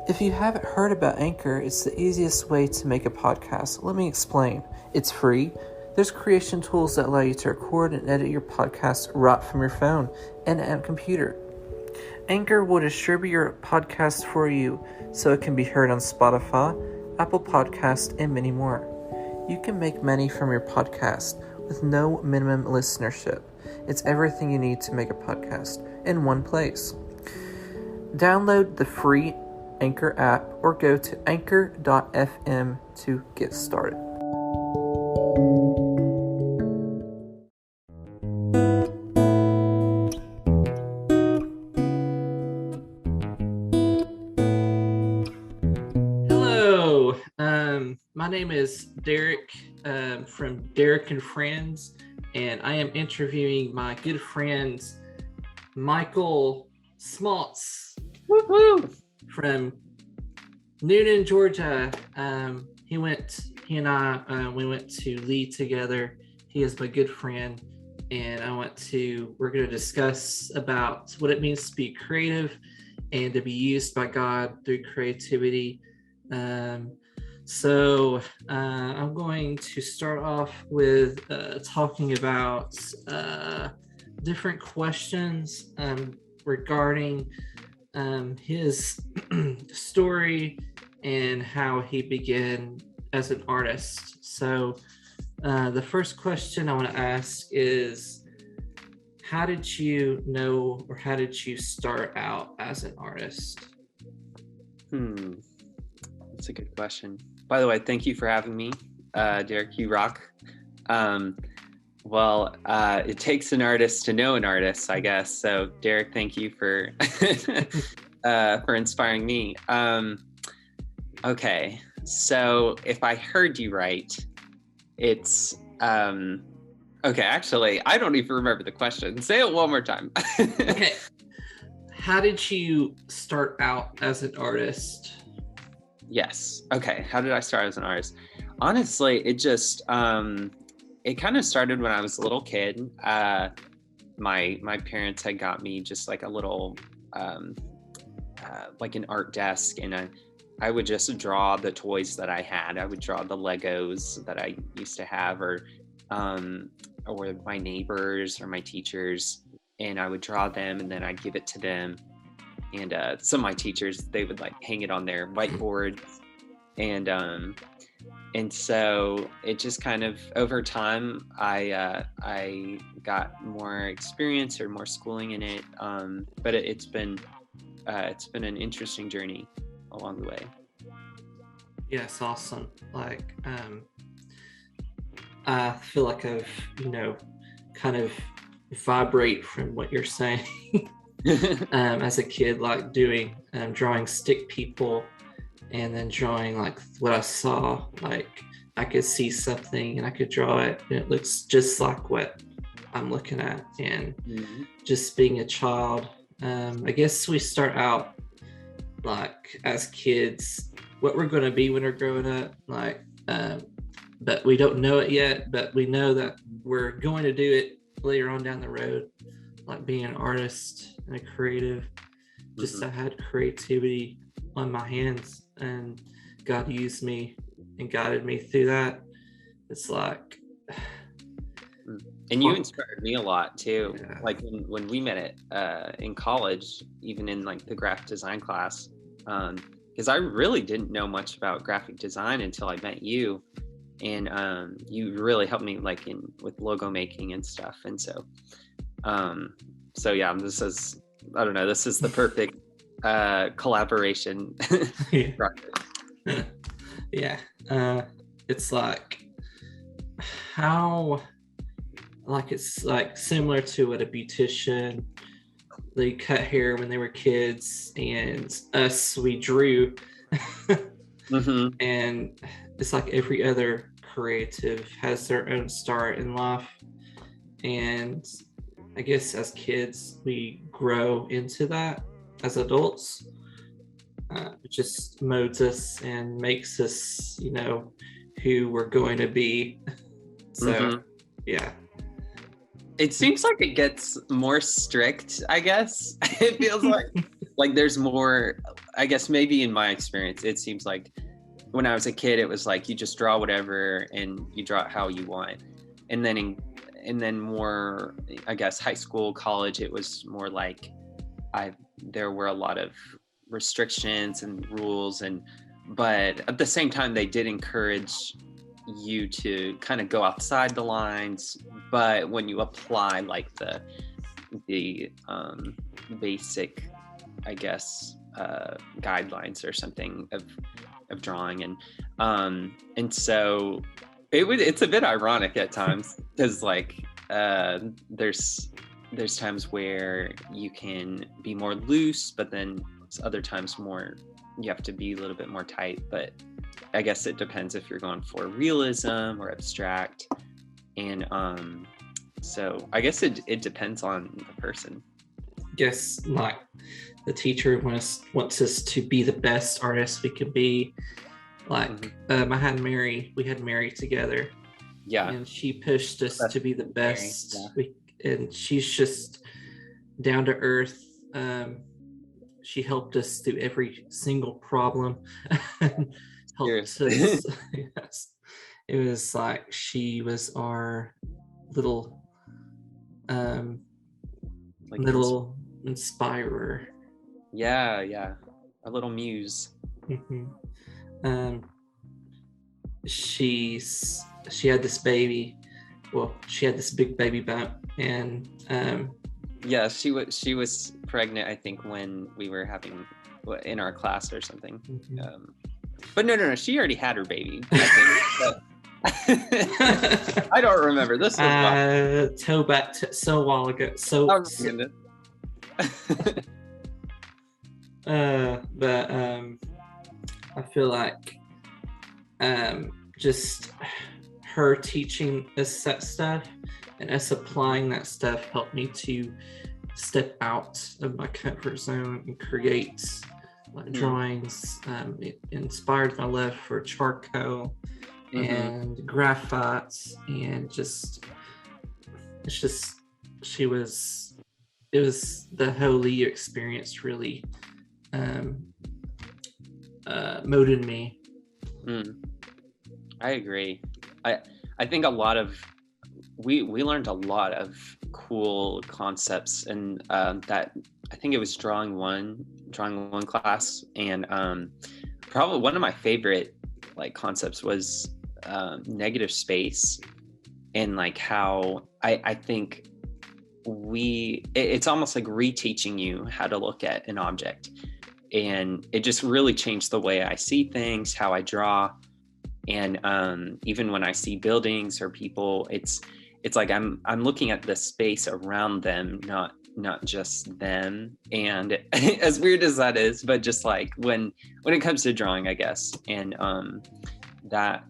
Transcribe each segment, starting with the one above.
If you haven't heard about Anchor, it's the easiest way to make a podcast. Let me explain. It's free. There's creation tools that allow you to record and edit your podcast right from your phone and computer. Anchor will distribute your podcast for you so it can be heard on Spotify, Apple Podcasts, and many more. You can make money from your podcast with no minimum listenership. It's everything you need to make a podcast in one place. Download the free Anchor app or go to anchor.fm to get started. Hello, my name is Derek from Derek and Friends, and I am interviewing my good friend Michael Smaltz. Woo-hoo! From Newnan, Georgia. He and I went to Lee together. He is my good friend, and we're going to discuss about what it means to be creative and to be used by God through creativity. So I'm going to start off with talking about different questions regarding his story and how he began as an artist. So the first question I want to ask is, how did you know, or how did you start out as an artist? That's a good question. By the way, thank you for having me, Derek. You rock. Well, it takes an artist to know an artist, I guess. So, Derek, thank you for inspiring me. Okay, so if I heard you right, it's okay. Actually, I don't even remember the question. Say it one more time. Okay. How did you start out as an artist? Yes. Okay. How did I start as an artist? Honestly, it just it kind of started when I was a little kid. My parents had got me just like a little like an art desk, and I would just draw the toys that I had. I would draw the Legos that I used to have, or my neighbors or my teachers, and I would draw them, and then I'd give it to them. And some of my teachers, they would like hang it on their whiteboards, and so it just kind of over time I got more experience or more schooling in it, but it's been an interesting journey along the way. Yeah, it's awesome. Like I feel like I've kind of vibrate from what you're saying. As a kid, like drawing stick people, and then drawing like what I saw, like I could see something and I could draw it and it looks just like what I'm looking at. And just being a child, I guess we start out like as kids what we're going to be when we're growing up, like but we don't know it yet, but we know that we're going to do it later on down the road, like being an artist and a creative. Just I had creativity on my hands, and God used me and guided me through that. It's like, and you inspired me a lot too. Yeah. Like when we met in college, even in like the graphic design class, because I really didn't know much about graphic design until I met you, and you really helped me like with logo making and stuff. And so yeah, this is the perfect collaboration. Yeah. It's like how, like it's like similar to what a beautician, they cut hair when they were kids, and us, we drew. And it's like every other creative has their own start in life, and I guess as kids we grow into that as adults. It just molds us and makes us, who we're going to be. So, yeah. It seems like it gets more strict, I guess. It feels like like there's more, I guess maybe in my experience, it seems like when I was a kid, it was like you just draw whatever and you draw it how you want. And then more, I guess, high school, college, it was more like there were a lot of restrictions and rules, but at the same time, they did encourage you to kind of go outside the lines. But when you apply like the basic, I guess, guidelines or something of drawing, and so it's a bit ironic at times because like there's times where you can be more loose, but then other times more you have to be a little bit more tight. But I guess it depends if you're going for realism or abstract, and so I guess it depends on the person. Guess like the teacher wants us to be the best artists we could be. Like I had Mary, we had Mary together. Yeah. And she pushed us to be the best. Mary, yeah. And she's just down to earth. She helped us through every single problem. Helped us. Yes. It was like she was our little little inspirer. Yeah, a little muse. She had this baby. Well, she had this big baby bump, and yeah, she was pregnant, I think, when we were having in our class or something. But no, she already had her baby, I think. I don't remember. This was so while ago. But I feel like just her teaching us that stuff and us applying that stuff helped me to step out of my comfort zone and create like drawings. It inspired my love for charcoal and graphites, and it was the whole Lee experience really molded me. I agree. I think we learned a lot of cool concepts, and that I think it was drawing one class, and probably one of my favorite like concepts was negative space, and like how I think it's almost like reteaching you how to look at an object, and it just really changed the way I see things, how I draw. And even when I see buildings or people, it's like I'm looking at the space around them, not just them. And as weird as that is, but just like when it comes to drawing, I guess, and that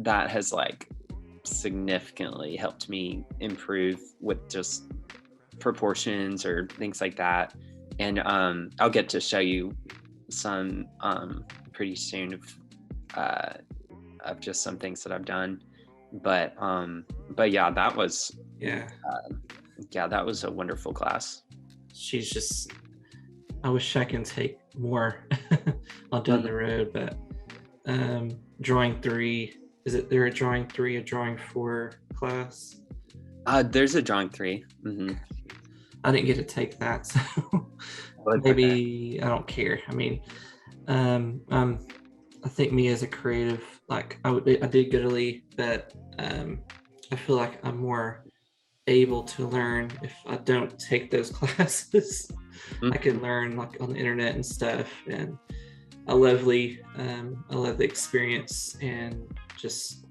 has like significantly helped me improve with just proportions or things like that. And I'll get to show you some pretty soon of just some things that I've done, but yeah, that was that was a wonderful class. She's just, I wish I can take more on down the road, but drawing 3, is it there a drawing 3, a drawing 4 class? There's a drawing 3. I didn't get to take that, so maybe I don't care. I mean, I think me as a creative, like I did good at Lee, but I feel like I'm more able to learn if I don't take those classes. I can learn like on the internet and stuff, and I love Lee. I love the experience, and just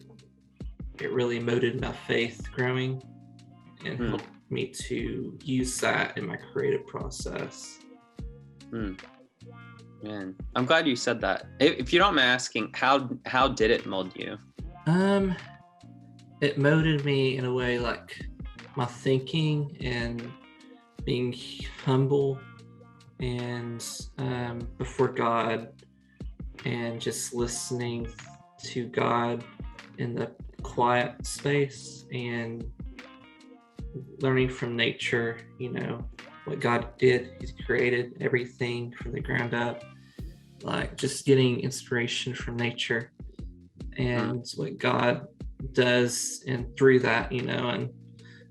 it really molded my faith growing and helped me to use that in my creative process. Man, I'm glad you said that. If you don't mind asking, how did it mold you? It molded me in a way like my thinking and being humble and before God, and just listening to God in the quiet space and learning from nature, what God did. He created everything from the ground up, like just getting inspiration from nature and what God does, and through that, and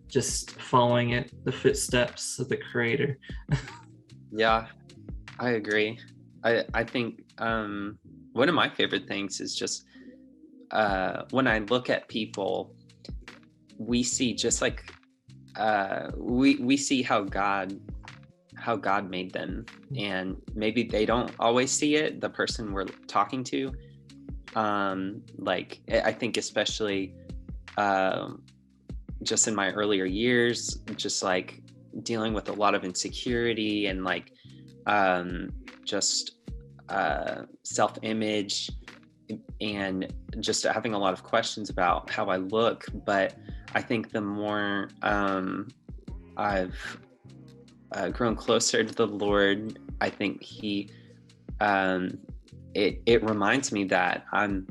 just following it, the footsteps of the Creator. Yeah, I agree. I think one of my favorite things is just when I look at people, we see just like we see how God made them, and maybe they don't always see it, the person we're talking to. Like I think especially just in my earlier years, just like dealing with a lot of insecurity and like just self-image, and just having a lot of questions about how I look. But I think the more I've grown closer to the Lord, I think He it reminds me that I'm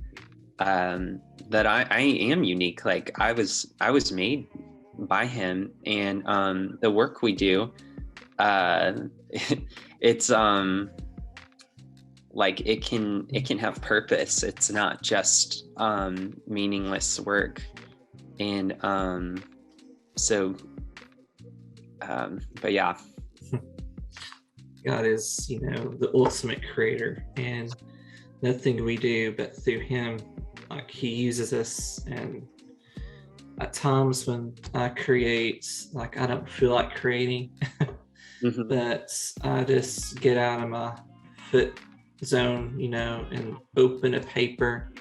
that I am unique. Like I was made by Him, and the work we do, it's like it can have purpose. It's not just meaningless work. And so but yeah, God is, the ultimate creator, and nothing we do but through Him. Like He uses us, and at times when I create, like I don't feel like creating, but I just get out of my foot zone, and open a paper,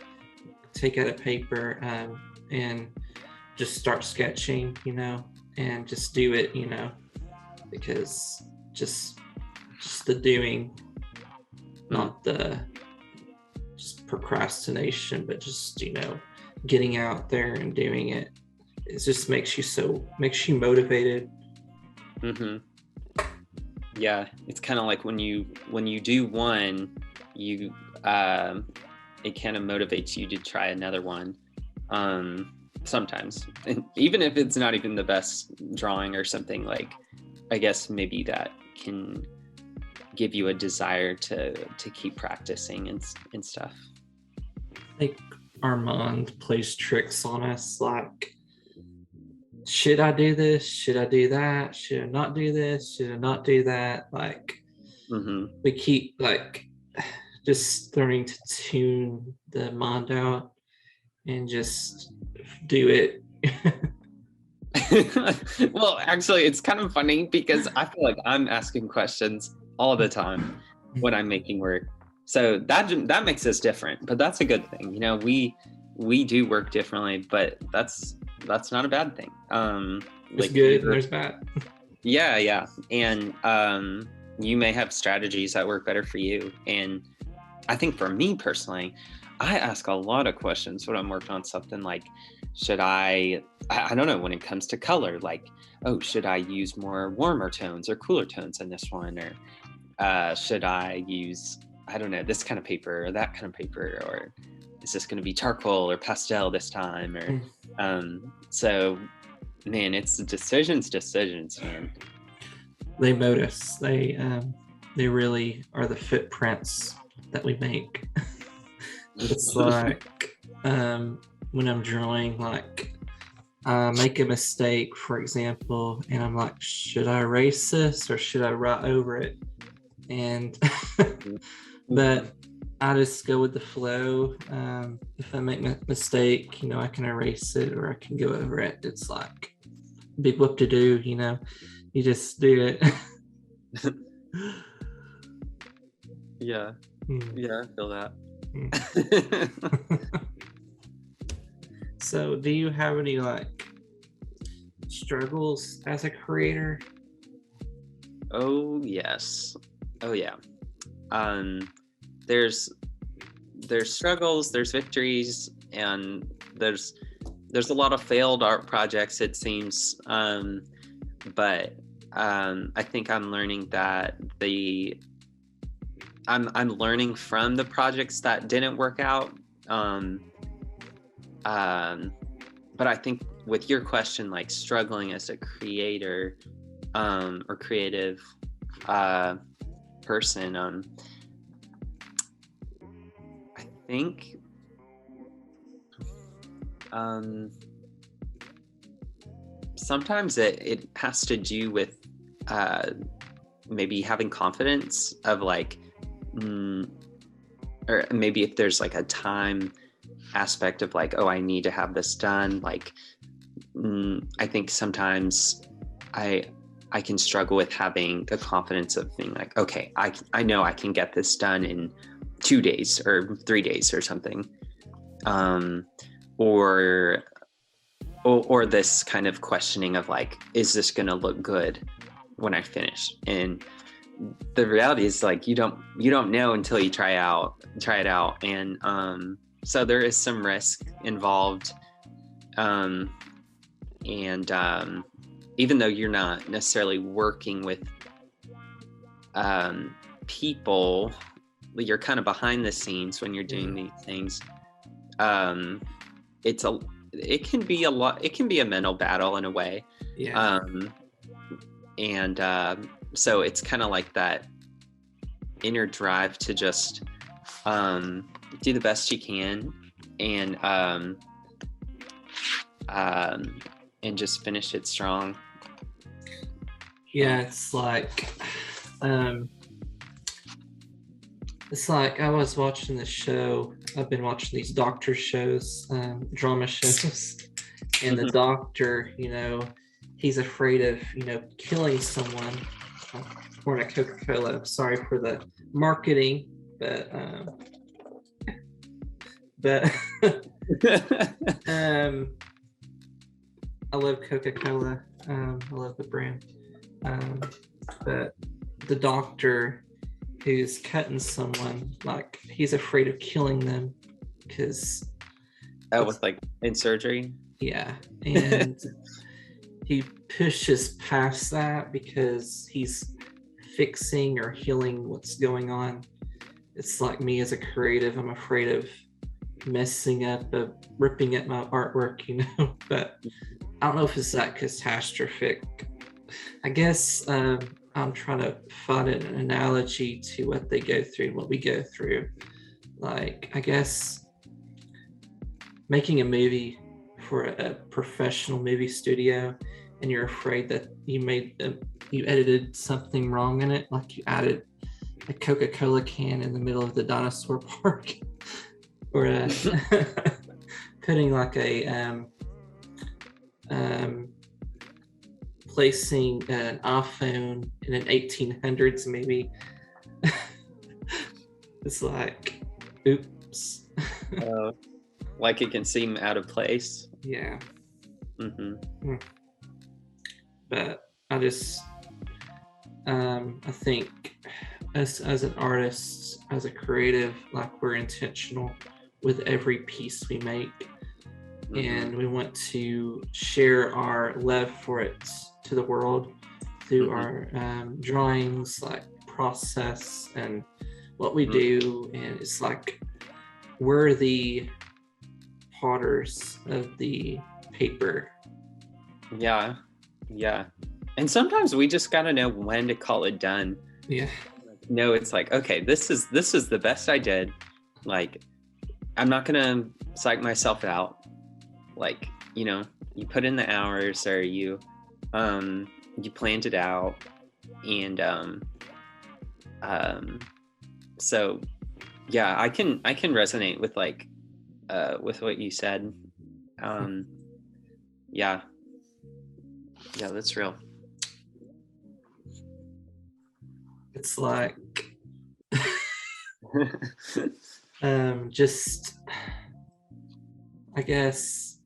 take out a paper, and just start sketching, and just do it, because just the doing, not the just procrastination, but just, getting out there and doing it. It just makes you motivated. Yeah, it's kind of like when you do one, you it kind of motivates you to try another one. Sometimes, and even if it's not even the best drawing or something, like I guess maybe that can give you a desire to keep practicing and stuff. Like our mind plays tricks on us, like, should I do this? Should I do that? Should I not do this? Should I not do that? Like we keep like just learning to tune the mind out and just do it. Well, actually, it's kind of funny because I feel like I'm asking questions all the time when I'm making work. So that makes us different, but that's a good thing. We do work differently, but that's not a bad thing. There's like good and there's bad. Yeah. And you may have strategies that work better for you. And I think for me personally, I ask a lot of questions when I'm working on something. Like, should I don't know, when it comes to color, like, should I use more warmer tones or cooler tones in this one? Or should I use, I don't know, this kind of paper or that kind of paper? Or is this going to be charcoal or pastel this time? Or so, man, it's decisions, man. They mold us. They really are the footprints that we make. It's like when I'm drawing, like I make a mistake, for example, and I'm like, should I erase this or should I write over it? And but I just go with the flow. If I make a mistake, I can erase it or I can go over it. It's like big whoop to do, you just do it. Yeah, I feel that. So do you have any like struggles as a creator? Oh yes. Oh yeah. There's struggles, there's victories, and there's a lot of failed art projects, it seems. But I think I'm learning that I'm learning from the projects that didn't work out. But I think with your question, like struggling as a creator, or creative person. I think sometimes it has to do with maybe having confidence of like, or maybe if there's like a time aspect of like, oh, I need to have this done. Like, I think sometimes I can struggle with having the confidence of being like, okay, I know I can get this done in 2 days or 3 days or something. Or this kind of questioning of like, is this going to look good when I finish? And the reality is like, you don't know until you try it out. And so there is some risk involved. And even though you're not necessarily working with people, you're kind of behind the scenes when you're doing these things. It can be a mental battle in a way. So it's kind of like that inner drive to just do the best you can and just finish it strong. It's like I was watching the show. I've been watching these doctor shows, drama shows, and the doctor, he's afraid of, killing someone. Or a Coca-Cola. Sorry for the marketing, but I love Coca-Cola. I love the brand. But the doctor who's cutting someone, like he's afraid of killing them because with like in surgery. Yeah, and he pushes past that because he's fixing or healing what's going on. It's like me as a creative, I'm afraid of messing up, of ripping at my artwork, but I don't know if it's that catastrophic. I guess I'm trying to find an analogy to what they go through and what we go through. Like, I guess making a movie for a professional movie studio, and you're afraid that you edited something wrong in it, like you added a Coca-Cola can in the middle of the dinosaur park, or putting like a placing an iPhone in an 1800s maybe. It's like, oops. Like it can seem out of place. Yeah. But I just I think as an artist, as a creative, like we're intentional with every piece we make, and we want to share our love for it to the world through our drawings, like process and what we do. And it's like we're the potters of the paper. Yeah. And sometimes we just gotta know when to call it done. Yeah. No, it's like, okay, this is the best I did. Like, I'm not gonna psych myself out. Like, you put in the hours, or you planned it out, and so yeah, I can resonate with like with what you said. Yeah, that's real. It's like just I guess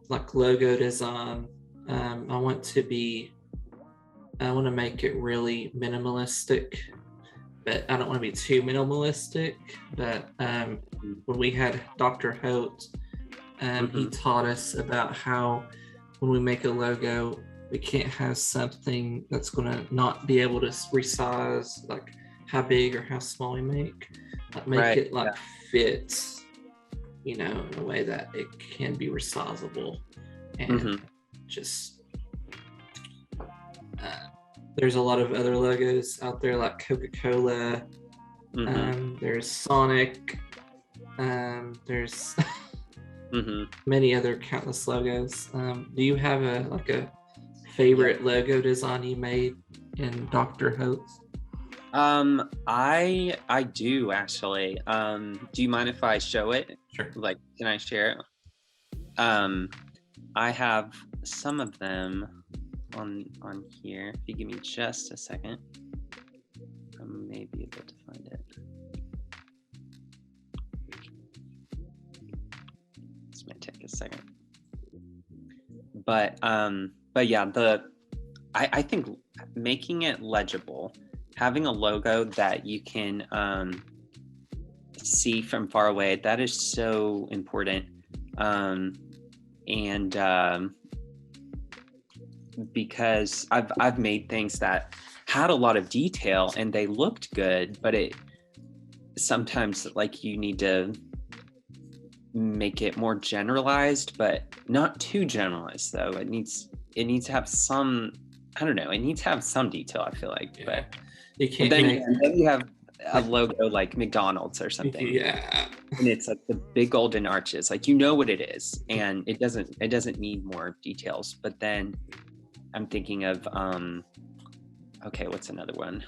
like logo design. I want to make it really minimalistic, but I don't want to be too minimalistic. But when we had Dr. Holt, he taught us about how when we make a logo, we can't have something that's going to not be able to resize, like how big or how small we make. Like make it like fit, in a way that it can be resizable, and just there's a lot of other logos out there like Coca-Cola. There's Sonic. There's many other countless logos. Do you have a favorite logo design you made in Dr. Holtz? I do actually. Do you mind if I show it? Sure. Like, can I share it? I have some of them on here. If you give me just a second, I may be able to find it. This might take a second. But yeah, I think making it legible, having a logo that you can see from far away, that is so important. Because I've made things that had a lot of detail and they looked good, but it sometimes, like, you need to make it more generalized, but not too generalized though. It needs to have some, I don't know, it needs to have some detail, I feel like. Yeah. But you can't then you have a logo like McDonald's or something. Yeah. And it's like the big golden arches, like, you know what it is, and it doesn't need more details. But then I'm thinking of okay, what's another one?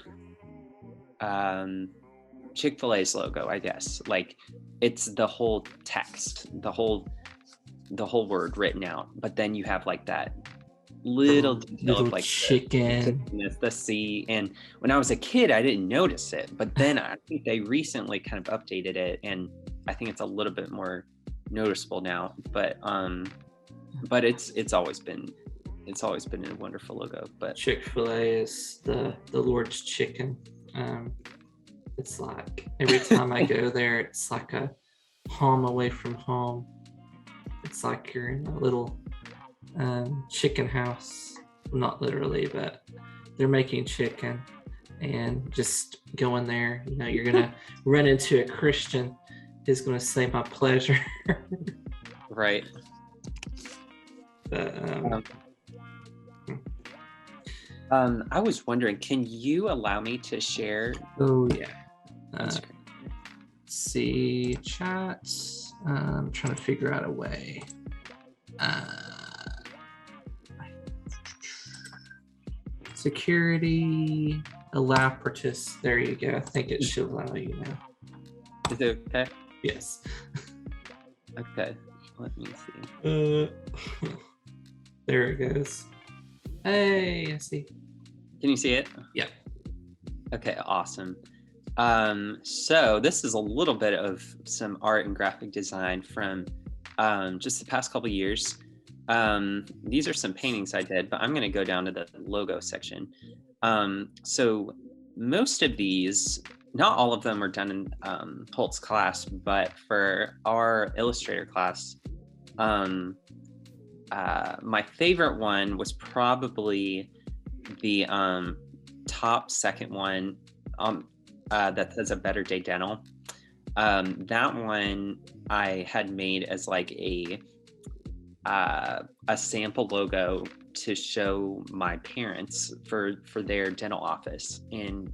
Chick-fil-A's logo, I guess. Like, it's the whole text, the whole word written out, but then you have like that little detail of like chicken, the C. And when I was a kid, I didn't notice it, but then I think they recently kind of updated it, and I think it's a little bit more noticeable now. But it's always been a wonderful logo. But Chick-fil-A is the Lord's chicken. It's like every time I go there, it's like a home away from home. It's like you're in a little chicken house. Not literally, but they're making chicken, and just go in there. You know, you're gonna run into a Christian who's gonna say my pleasure. Right. But, I was wondering, can you allow me to share? Oh yeah. See chat. I'm trying to figure out a way. Security, allow participants. There you go. I think it should allow you now. Is it okay? Yes. Okay. Let me see. There it goes. Hey, I see. Can you see it? Yeah. Okay, awesome. So this is a little bit of some art and graphic design from just the past couple of years. These are some paintings I did, but I'm going to go down to the logo section. So most of these, not all of them are done in Holtz class, but for our Illustrator class, my favorite one was probably the top second one that says A Better Day Dental. That one I had made as like a sample logo to show my parents for their dental office, and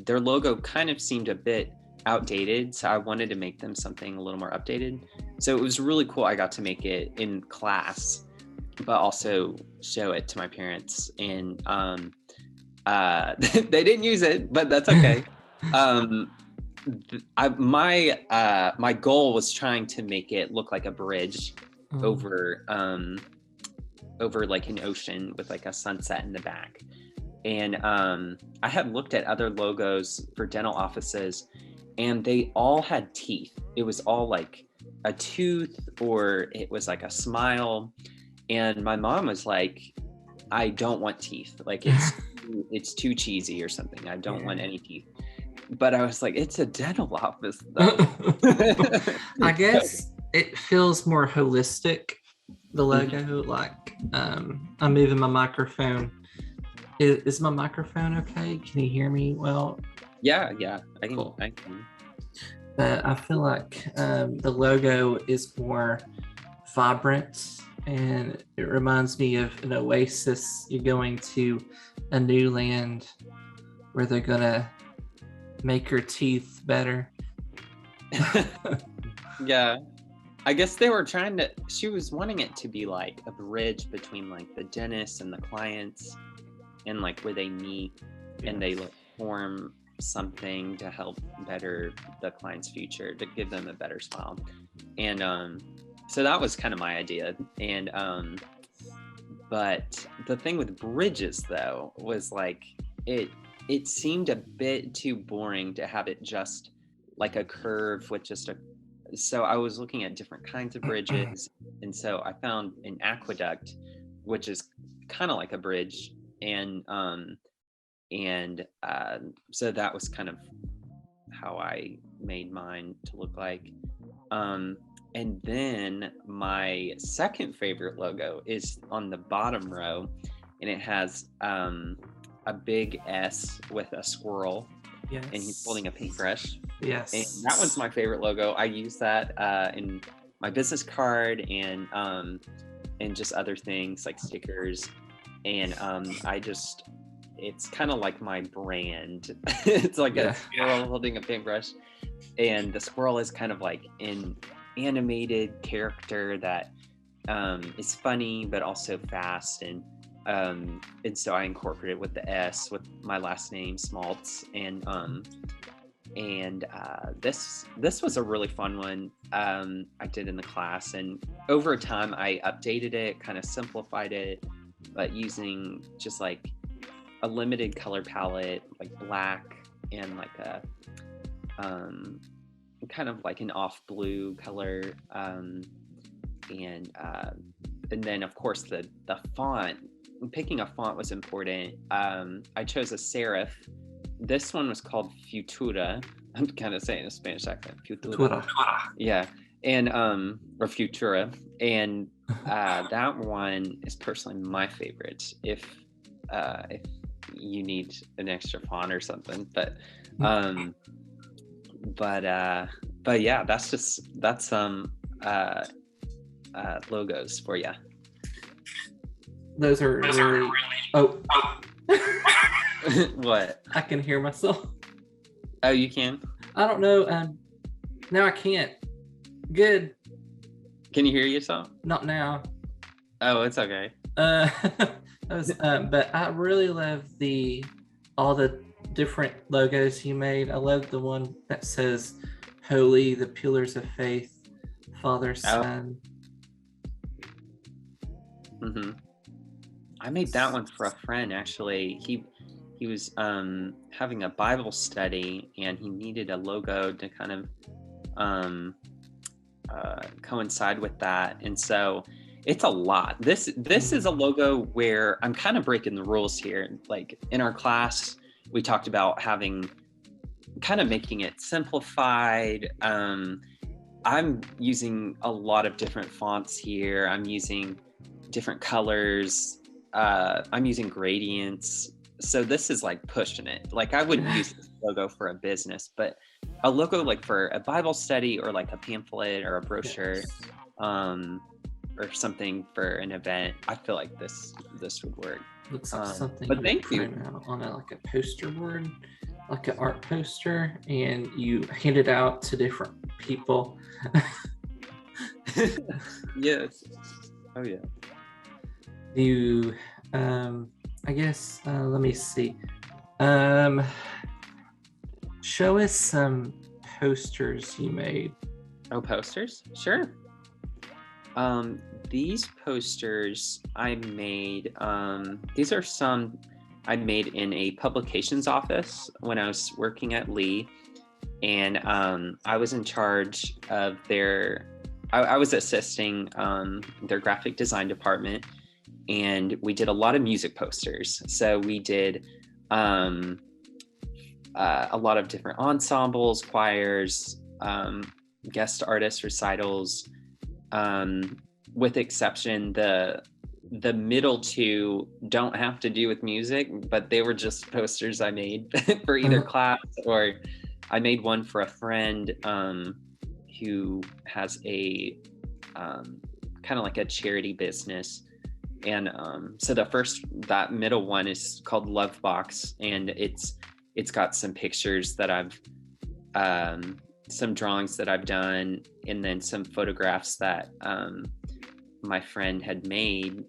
their logo kind of seemed a bit outdated, so I wanted to make them something a little more updated. So it was really cool. I got to make it in class, but also show it to my parents, and they didn't use it, but that's okay. My goal was trying to make it look like a bridge over like an ocean with like a sunset in the back. And I had looked at other logos for dental offices, and they all had teeth. It was all like a tooth, or it was like a smile. And my mom was like, I don't want teeth. Like, it's too cheesy or something. I don't want any teeth. But I was like, it's a dental office though. I guess it feels more holistic, the logo. Like, I'm moving my microphone. Is my microphone okay? Can you hear me well? Yeah, I can. Cool. I can. But I feel like the logo is more vibrant and it reminds me of an oasis. You're going to a new land where they're gonna make your teeth better. Yeah. I guess she was wanting it to be like a bridge between like the dentist and the clients, and like where they meet and they like form something to help better the client's future, to give them a better smile. And so that was kind of my idea. And but the thing with bridges though was like it seemed a bit too boring to have it just like a curve with just a. So I was looking at different kinds of bridges, and so I found an aqueduct, which is kind of like a bridge, and so that was kind of how I made mine to look like. And then my second favorite logo is on the bottom row, and it has a big S with a squirrel. Yes. And he's holding a paintbrush. Yes. And that one's my favorite logo. I use that in my business card and just other things like stickers. And it's kind of like my brand. It's like a squirrel holding a paintbrush. And the squirrel is kind of like an animated character that is funny, but also fast. And so I incorporated with the S with my last name, Smaltz. And this was a really fun one I did in the class, and over time I updated it, kind of simplified it, but using just like a limited color palette, like black and like a kind of like an off blue color, and then of course the font. Picking a font was important. I chose a serif. This one was called Futura. I'm kind of saying a Spanish accent. Futura. Yeah. And or Futura. And that one is personally my favorite if you need an extra font or something. But yeah, that's some logos for you. Those are really. Oh. What? I can hear myself. Oh, you can? I don't know. Now I can't. Good. Can you hear yourself? Not now. Oh, it's okay. But I really love all the different logos you made. I love the one that says "Holy, the Pillars of Faith, Father, Son." Mm-hmm. I made that one for a friend, actually. He was having a Bible study, and he needed a logo to kind of coincide with that. And so it's a lot. This is a logo where I'm kind of breaking the rules here. Like in our class, we talked about kind of making it simplified. I'm using a lot of different fonts here. I'm using different colors. I'm using gradients. So this is like pushing it. Like I wouldn't use this logo for a business, but a logo like for a Bible study or like a pamphlet or a brochure, or something for an event, I feel like this would work. Looks like something. But thank you. On like a poster board, like an art poster, and you hand it out to different people. Yes. Oh yeah. You, I guess. Let me see. Show us some posters you made. Oh, posters? Sure. These posters I made, these are some I made in a publications office when I was working at Lee. And I was in charge of I was assisting their graphic design department. And we did a lot of music posters. So we did a lot of different ensembles, choirs, guest artist recitals, with exception the middle two don't have to do with music, but they were just posters I made for either class, or I made one for a friend who has a kind of like a charity business. And so that middle one is called Love Box, and it's got some pictures that I've some drawings that I've done, and then some photographs that my friend had made,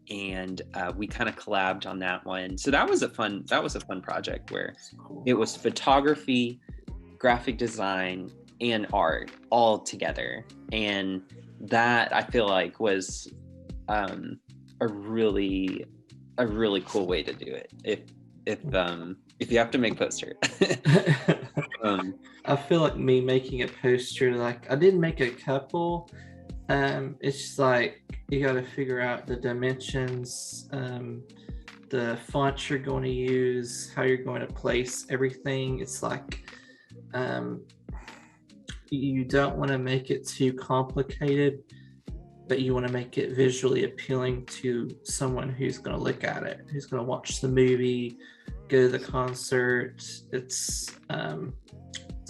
and we kind of collabed on that one. So that was a fun project where it was photography, graphic design, and art all together, and that I feel like was a really cool way to do it. If you have to make poster. I feel like me making a poster, like I did make a couple. It's just like you got to figure out the dimensions, the fonts you're going to use, how you're going to place everything. It's like you don't want to make it too complicated, but you want to make it visually appealing to someone who's going to look at it, who's going to watch the movie, go to the concert. It's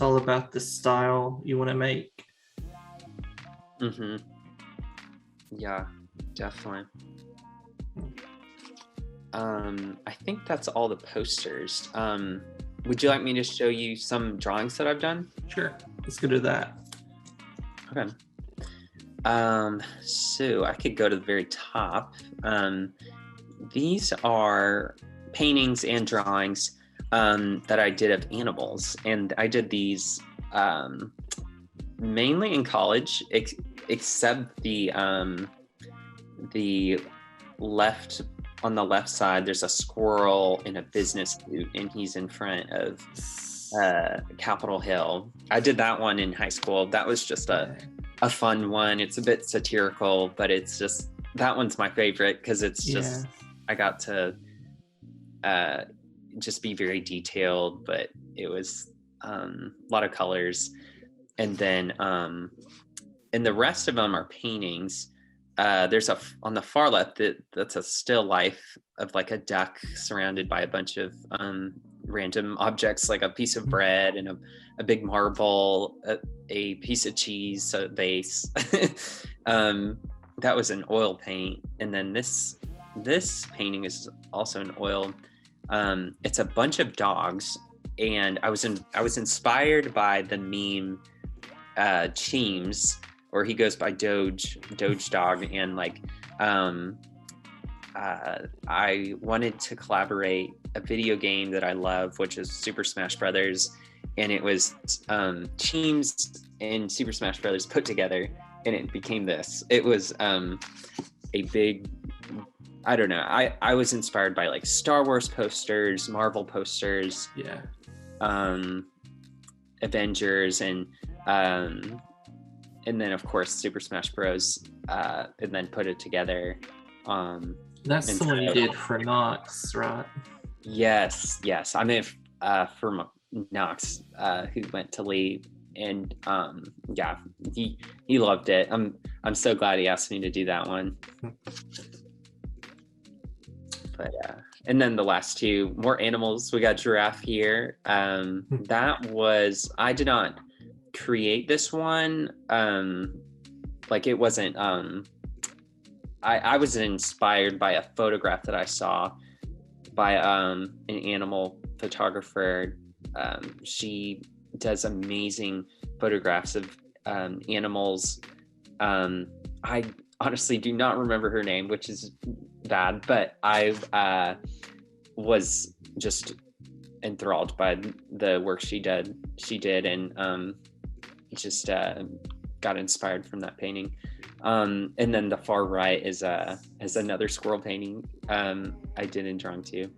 all about the style you want to make. Yeah, definitely. I think that's all the posters. Would you like me to show you some drawings that I've done? Sure, let's go to that. Okay. So I could go to the very top. These are paintings and drawings that I did of animals, and I did these mainly in college, except the left, on the left side there's a squirrel in a business suit, and he's in front of Capitol Hill. I did that one in high school. That was just a fun one. It's a bit satirical, but it's just, that one's my favorite because it's just I got to just be very detailed, but it was a lot of colors. And then and the rest of them are paintings. There's on the far left, that's a still life of like a duck surrounded by a bunch of random objects, like a piece of bread and a big marble, a piece of cheese, a vase. That was an oil paint. And then this painting is also an oil. It's a bunch of dogs, and I was inspired by the meme Cheems, or he goes by Doge Dog, and like I wanted to collaborate a video game that I love, which is Super Smash Brothers, and it was Cheems and Super Smash Brothers put together, and it became this. It was a big, I don't know, I was inspired by like Star Wars posters, Marvel posters, Avengers, and then of course Super Smash Bros. And then put it together. That's the one you did for Knox, right? Yes. I mean, for Knox, who went to leave, and he loved it. I'm so glad he asked me to do that one. But and then the last two more animals. We got giraffe here. That was, I did not create this one. Like it wasn't. I was inspired by a photograph that I saw by an animal photographer. She does amazing photographs of animals. I honestly do not remember her name, which is bad, but I was just enthralled by the work she did, and just got inspired from that painting. And then the far right is another squirrel painting I did in drawing too.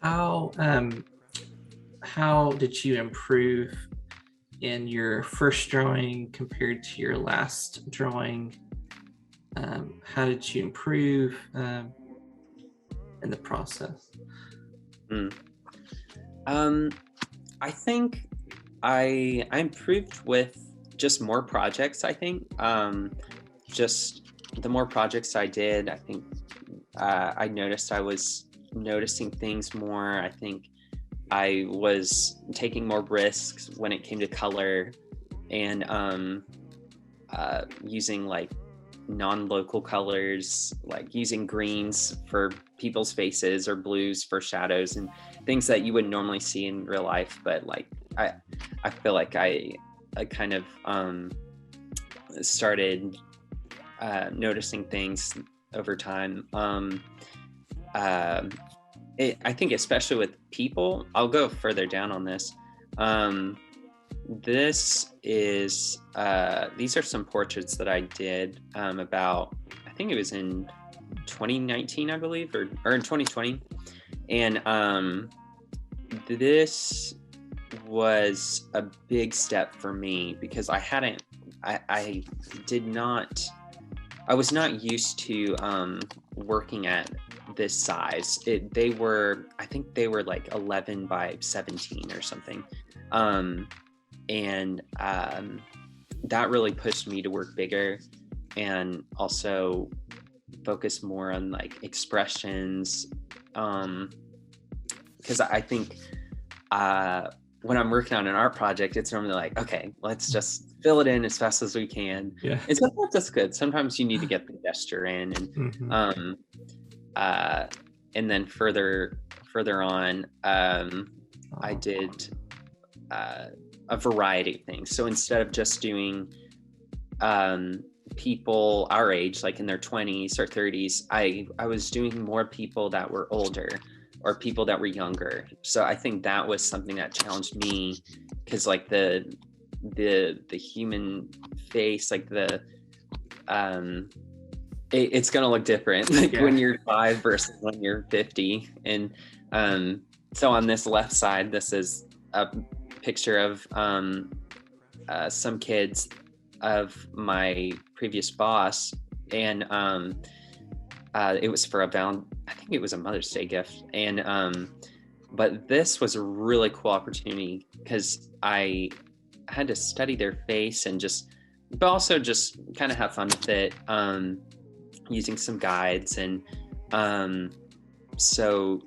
How did you improve in your first drawing compared to your last drawing? How did you improve in the process? I think I improved with just more projects. I think just the more projects I did, I think I noticed I was noticing things more. I think I was taking more risks when it came to color, and using like non-local colors, like using greens for people's faces or blues for shadows and things that you wouldn't normally see in real life. But like I feel like I kind of started noticing things over time. I think especially with people, I'll go further down on this. This is these are some portraits that I did about, I think it was in 2019, I believe, or in 2020. And this was a big step for me because I was not used to working at this size. I think they were like 11 by 17 or something. And that really pushed me to work bigger and also focus more on like expressions. Because I think when I'm working on an art project, it's normally like, okay, let's just fill it in as fast as we can. Yeah. And sometimes that's good. Sometimes you need to get the gesture in, and and then further on, I did a variety of things. So instead of just doing people our age, like in their 20s or 30s, I was doing more people that were older or people that were younger. So I think that was something that challenged me, because like the human face, like it's gonna look different like when you're 5 versus when you're 50. And so on this left side, this is a picture of some kids of my previous boss, and it was for I think it was a Mother's Day gift. And but this was a really cool opportunity because I had to study their face and but also just kind of have fun with it, using some guides. And so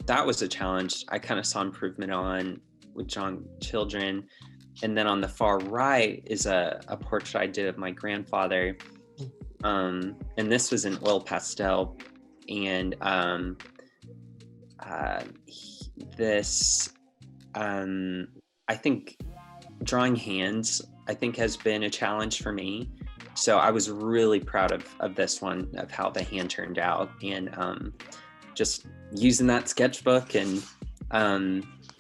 that was a challenge I kind of saw improvement on with young children. And then on the far right is a portrait I did of my grandfather. And this was in oil pastel. And I think drawing hands, I think, has been a challenge for me. So I was really proud of this one, of how the hand turned out. And just using that sketchbook and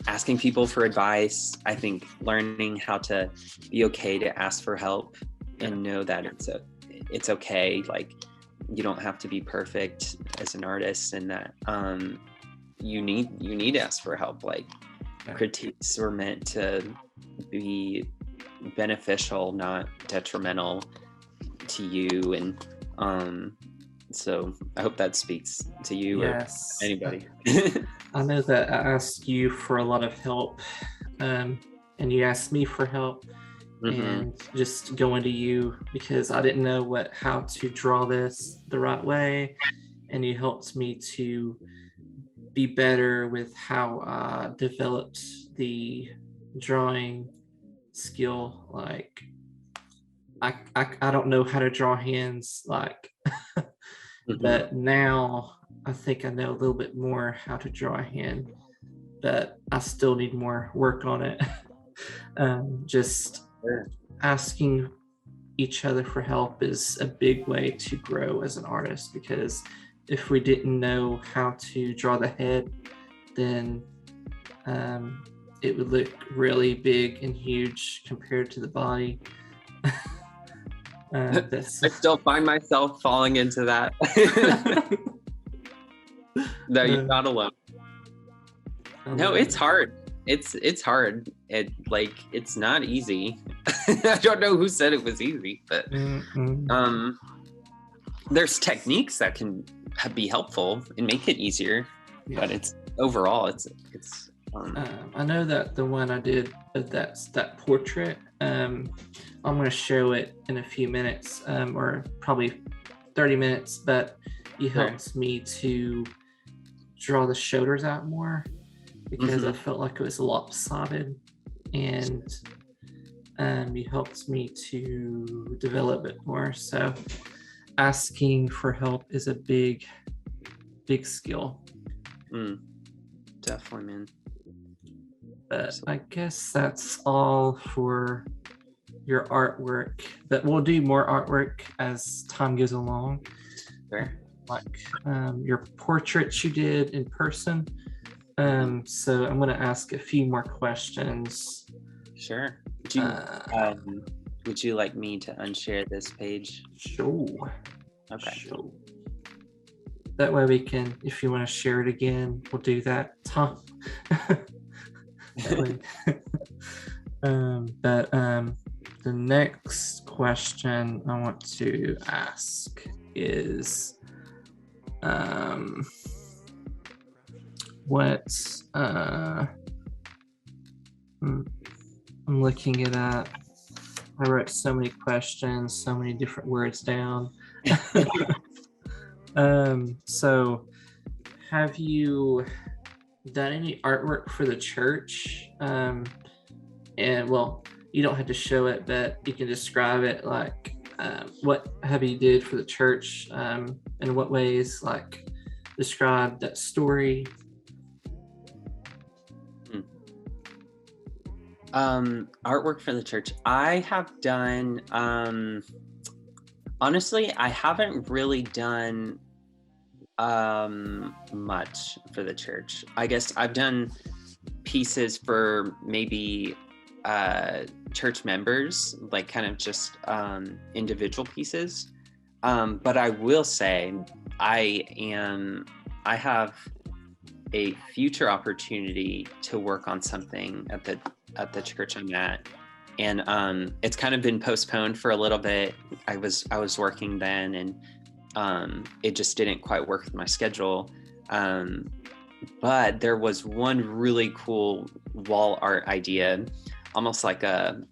asking people for advice. I think learning how to be okay to ask for help and know that it's okay. Like, you don't have to be perfect as an artist, and that you need to ask for help. Like, critiques were meant to be beneficial, not detrimental to you. And so I hope that speaks to you. Yes. Or anybody. I know that I asked you for a lot of help, and you asked me for help. And just going to you because I didn't know how to draw this the right way, and you helped me to be better with how I developed the drawing skill. Like, I don't know how to draw hands, like, but now I think I know a little bit more how to draw a hand, but I still need more work on it. Just asking each other for help is a big way to grow as an artist, because if we didn't know how to draw the head, then it would look really big and huge compared to the body. I still find myself falling into that. No, you're not alone. No, it's hard. It's hard. It's not easy. I don't know who said it was easy, but there's techniques that can be helpful and make it easier. Yeah. But it's overall, it's. I know that the one I did, that portrait. I'm going to show it in a few minutes, or probably 30 minutes. But it helps me to draw the shoulders out more, because I felt like it was lopsided, and You helped me to develop it more. So asking for help is a big skill. Definitely, man. But I guess that's all for your artwork. But we'll do more artwork as time goes along. Sure. Like your portraits you did in person. So I'm going to ask a few more questions. Sure. Would you like me to unshare this page? Sure. Okay. Sure. That way we can, if you want to share it again, we'll do that. Tom. That way. But the next question I want to ask is what I'm looking it up. I wrote so many questions, so many different words down. So have you done any artwork for the church? And well, you don't have to show it, but you can describe it. Like what have you did for the church? In what ways? Like describe that story. Artwork for the church. I have done honestly, I haven't really done much for the church. I guess I've done pieces for maybe church members, like kind of just individual pieces. But I will say I have a future opportunity to work on something at the church I'm at, and it's kind of been postponed for a little bit. I was working then, and it just didn't quite work with my schedule. But there was one really cool wall art idea, almost like a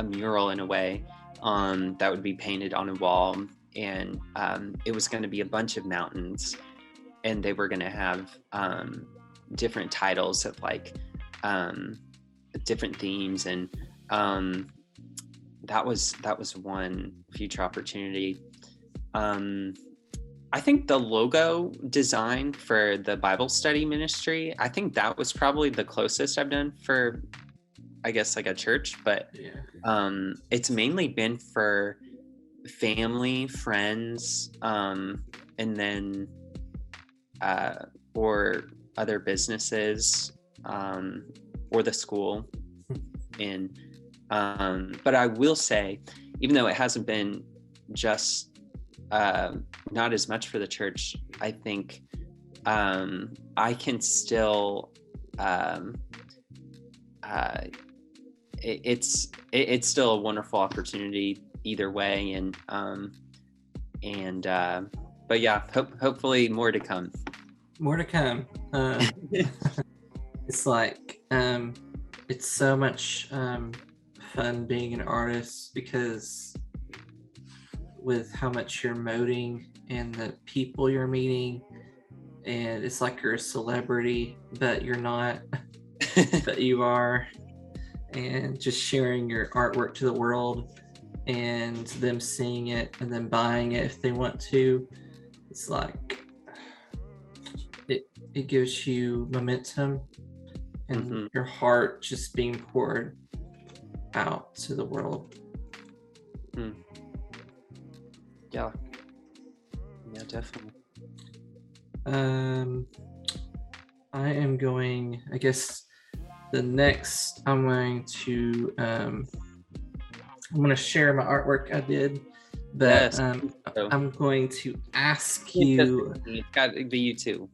mural in a way, that would be painted on a wall, and it was going to be a bunch of mountains, and they were going to have different titles of like different themes, and that was one future opportunity. I think the logo design for the Bible study ministry, I think that was probably the closest I've done for, I guess, like a church, but it's mainly been for family, friends, and then or other businesses, or the school. And but I will say, even though it hasn't been just not as much for the church, I think I can still it's still a wonderful opportunity either way, and but yeah, hopefully more to come. It's like it's so much fun being an artist, because with how much you're emoting and the people you're meeting, and it's like you're a celebrity, but you're not. But you are, and just sharing your artwork to the world and them seeing it and then buying it if they want to. It's like it gives you momentum, and your heart just being poured out to the world. Yeah, definitely. I am going, I guess the next I'm going to share my artwork I did, but yes. I'm going to ask you. It's got to be you too.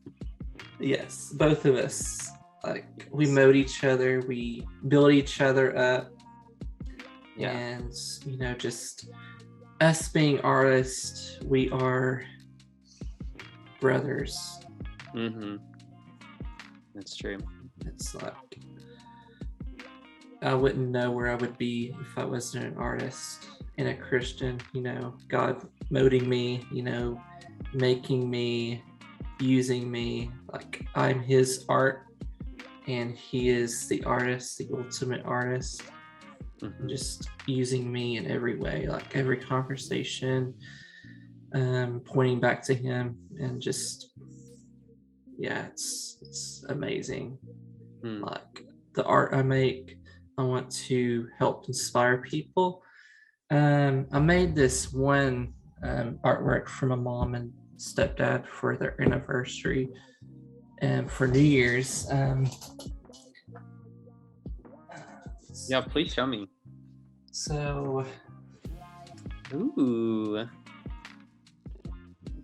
Yes, both of us. Like, we mold each other, we build each other up. Yeah. And just us being artists, we are brothers. That's true. It's like I wouldn't know where I would be if I wasn't an artist and a Christian. God molding me, making me, using me. Like, I'm his art, and he is the artist, the ultimate artist. just using me in every way, like every conversation, pointing back to him, and just, yeah, it's amazing. Like the art I make, I want to help inspire people. I made this one artwork for my mom and stepdad for their anniversary and for New Year's. Yeah, please show me. So, ooh,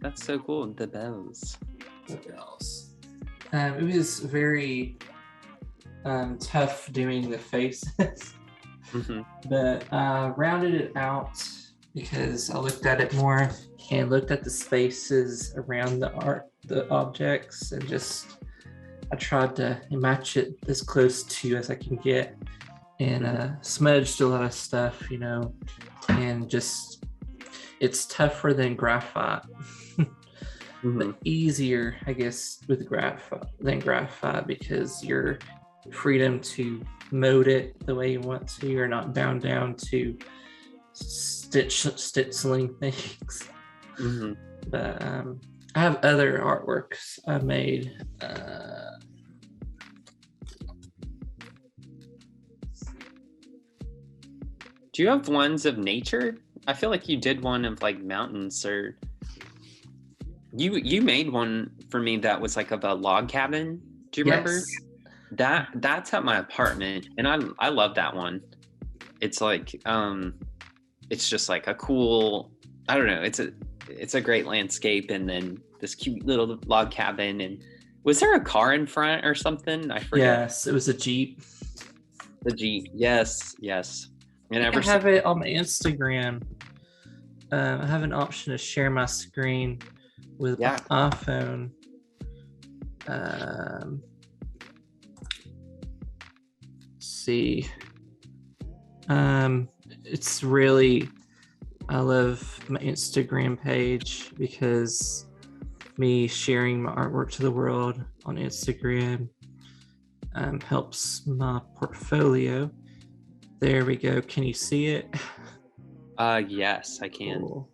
that's so cool. The bells. What else? It was very tough doing the faces, but rounded it out because I looked at it more and looked at the spaces around the objects, and just I tried to match it as close to as I can get, and smudged a lot of stuff, and just it's tougher than graphite. But easier, I guess, with graphite because you're freedom to mode it the way you want to. You're not bound down to stenciling things. But I have other artworks I made. Do you have ones of nature? I feel like you did one of like mountains, or you made one for me that was like of a log cabin. Do you remember? That's at my apartment, and I love that one. It's like it's just like a cool, I don't know, it's a great landscape, and then this cute little log cabin. And was there a car in front or something? I forget. Yes, it was a Jeep. The Jeep, yes. And I have it on my Instagram. I have an option to share my screen with my iPhone. See. It's really, I love my Instagram page because me sharing my artwork to the world on Instagram helps my portfolio. There we go. Can you see it? Yes, I can. Cool.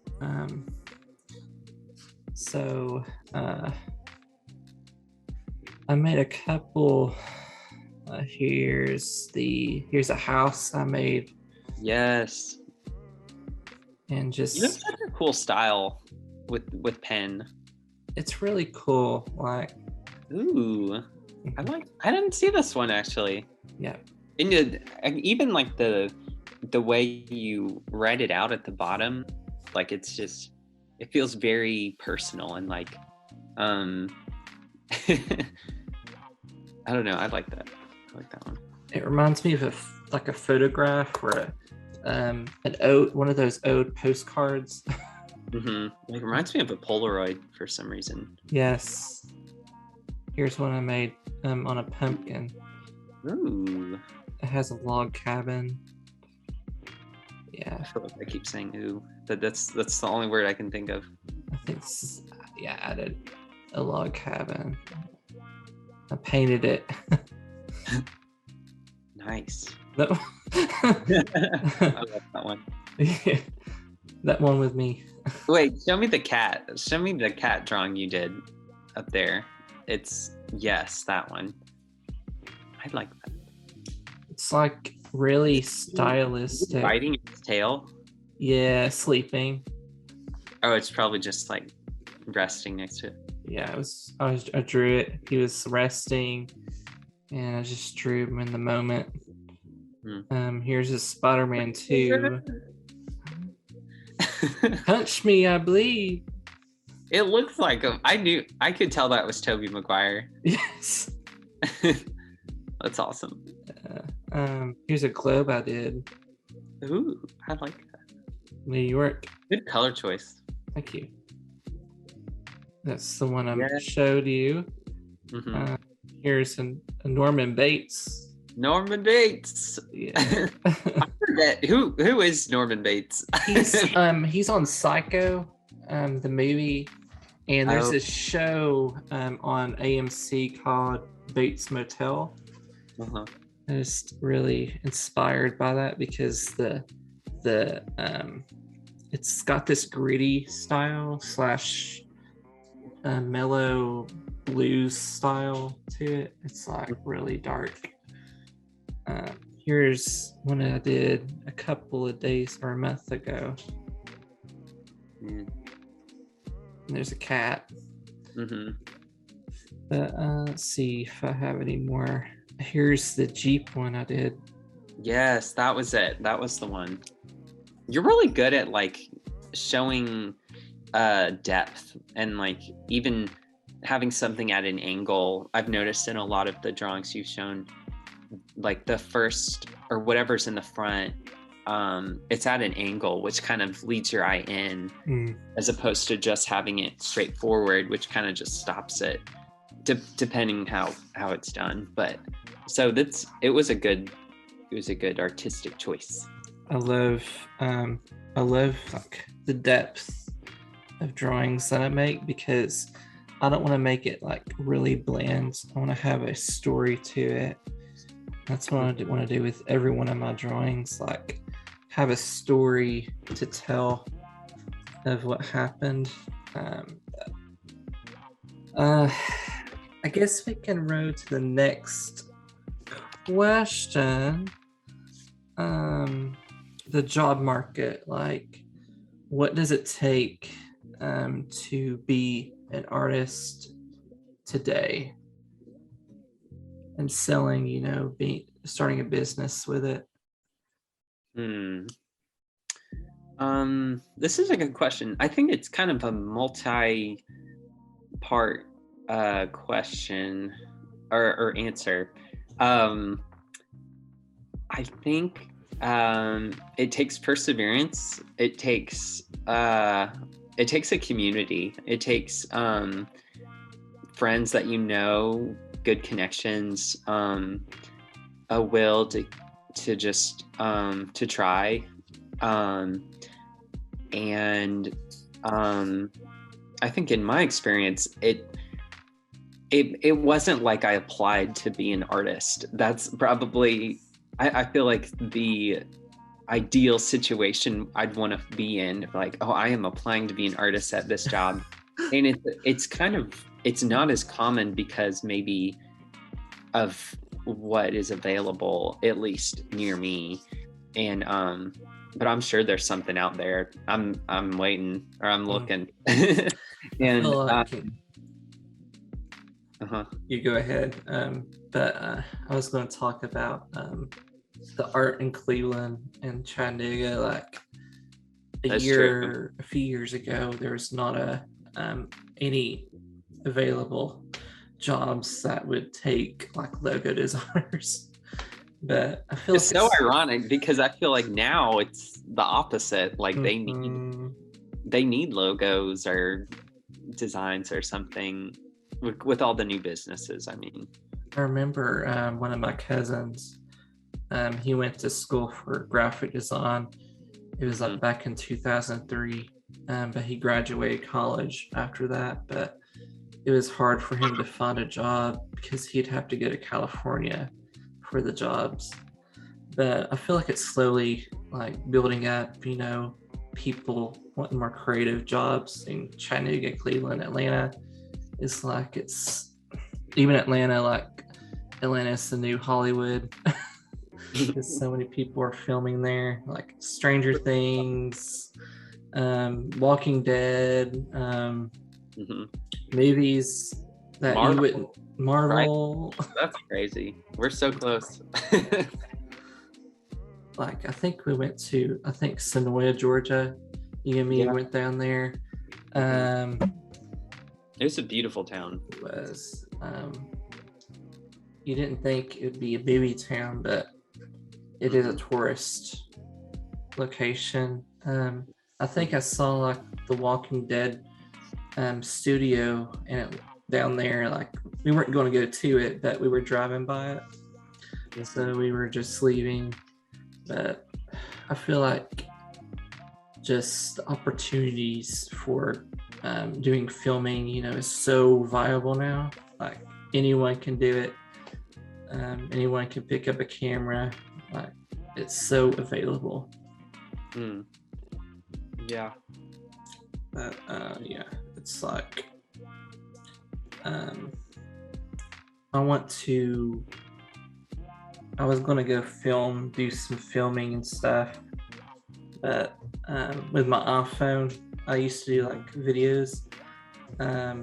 So I made a couple. Here's a house I made. Yes. And just, you have such a cool style with pen. It's really cool. Like, ooh, I didn't see this one actually. Yeah. And even like the way you write it out at the bottom, like it feels very personal and like I don't know, I like that one. It reminds me of a photograph or an ode, one of those ode postcards. It reminds me of a Polaroid for some reason. Yes. Here's one I made on a pumpkin. Ooh. It has a log cabin. Yeah. I feel like I keep saying ooh. That's the only word I can think of. I think added a log cabin. I painted it. Nice. I love that one. Yeah. That one with me. Wait, show me the cat. Show me the cat drawing you did up there. Yes, that one. I like that. It's like really stylistic. Biting its tail? Yeah, sleeping. Oh, it's probably just like resting next to it. Yeah, I drew it. He was resting, and I just drew him in the moment. Here's a Spider-Man 2. Punch me, I bleed. It looks like him. I could tell that was Tobey Maguire. Yes. That's awesome. Here's a globe I did. Ooh, I like that. New York. Good color choice. Thank you. That's the one I showed you. Here's a Norman Bates. Norman Bates. Yeah. I forget who is Norman Bates. He's on Psycho, the movie, and there's a show on AMC called Bates Motel. I just really inspired by that because the it's got this gritty style slash mellow blues style to it. It's like really dark. Here's one I did a couple of days or a month ago. And there's a cat. But let's see if I have any more. Here's the Jeep one I did. Yes, that was it. That was the one. You're really good at like showing depth and like even having something at an angle. I've noticed in a lot of the drawings you've shown, like the first or whatever's in the front, it's at an angle, which kind of leads your eye in, as opposed to just having it straightforward, which kind of just stops it, depending how it's done. But so it was a good artistic choice. I love like the depth of drawings that I make, because I don't want to make it like really bland. I want to have a story to it. That's what I want to do with every one of my drawings, like have a story to tell of what happened. I guess we can roll to the next question. The job market, like what does it take to be an artist today, and selling, starting a business with it? This is a good question. I think it's kind of a multi-part question or answer. I think it takes perseverance. It takes a community. It takes friends that good connections, a will to just to try, and I think in my experience it wasn't like I applied to be an artist. That's probably I feel like the ideal situation I'd want to be in, like, oh, I am applying to be an artist at this job. And it's not as common because maybe of what is available, at least near me. And but I'm sure there's something out there. I'm waiting, or I'm looking. And you go ahead. But I was going to talk about the art in Cleveland and Chattanooga. Like a few years ago, there was not any available jobs that would take like logo designers. But I feel it's so ironic, because I feel like now it's the opposite. Like they need logos or designs or something with all the new businesses. I mean, I remember one of my cousins, he went to school for graphic design. It was like back in 2003, but he graduated college after that. But it was hard for him to find a job because he'd have to go to California for the jobs. But I feel like it's slowly like building up, people wanting more creative jobs in Chattanooga, Cleveland, Atlanta. It's like it's even Atlanta, like Atlanta's the new Hollywood. Because so many people are filming there, like Stranger Things, Walking Dead, movies that Marvel. You wouldn't. Marvel. Right? That's crazy. We're so close. Like I think we went to Sonoya, Georgia. You and me went down there. It's a beautiful town. It was. You didn't think it would be a baby town, but it is a tourist location. I think I saw like the Walking Dead studio and down there. Like we weren't going to go to it, but we were driving by it, so we were just leaving. But I feel like just opportunities for doing filming, is so viable now. Like anyone can do it. anyone can pick up a camera. Like, it's so available. Yeah. But yeah, it's like I was gonna go do some filming and stuff, but with my iPhone, I used to do like videos. I